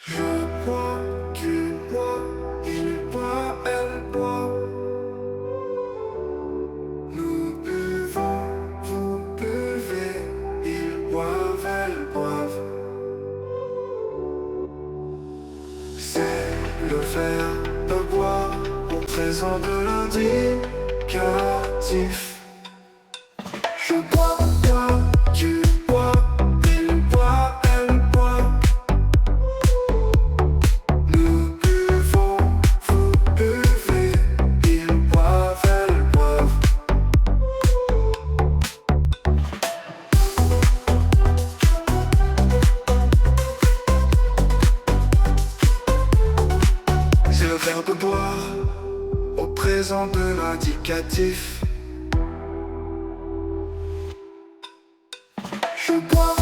Je bois, tu bois, il boit, elle boit. Nous buvons, vous buvez, ils boivent, elles boivent. C'est le verre de boire au présent de l'indicatif. Je bois, toi, tu bois, il boit, elle boit. Nous buvons, vous buvez, ils boivent, elles boivent. C'est le verbe boire au présent de l'indicatif. Je bois.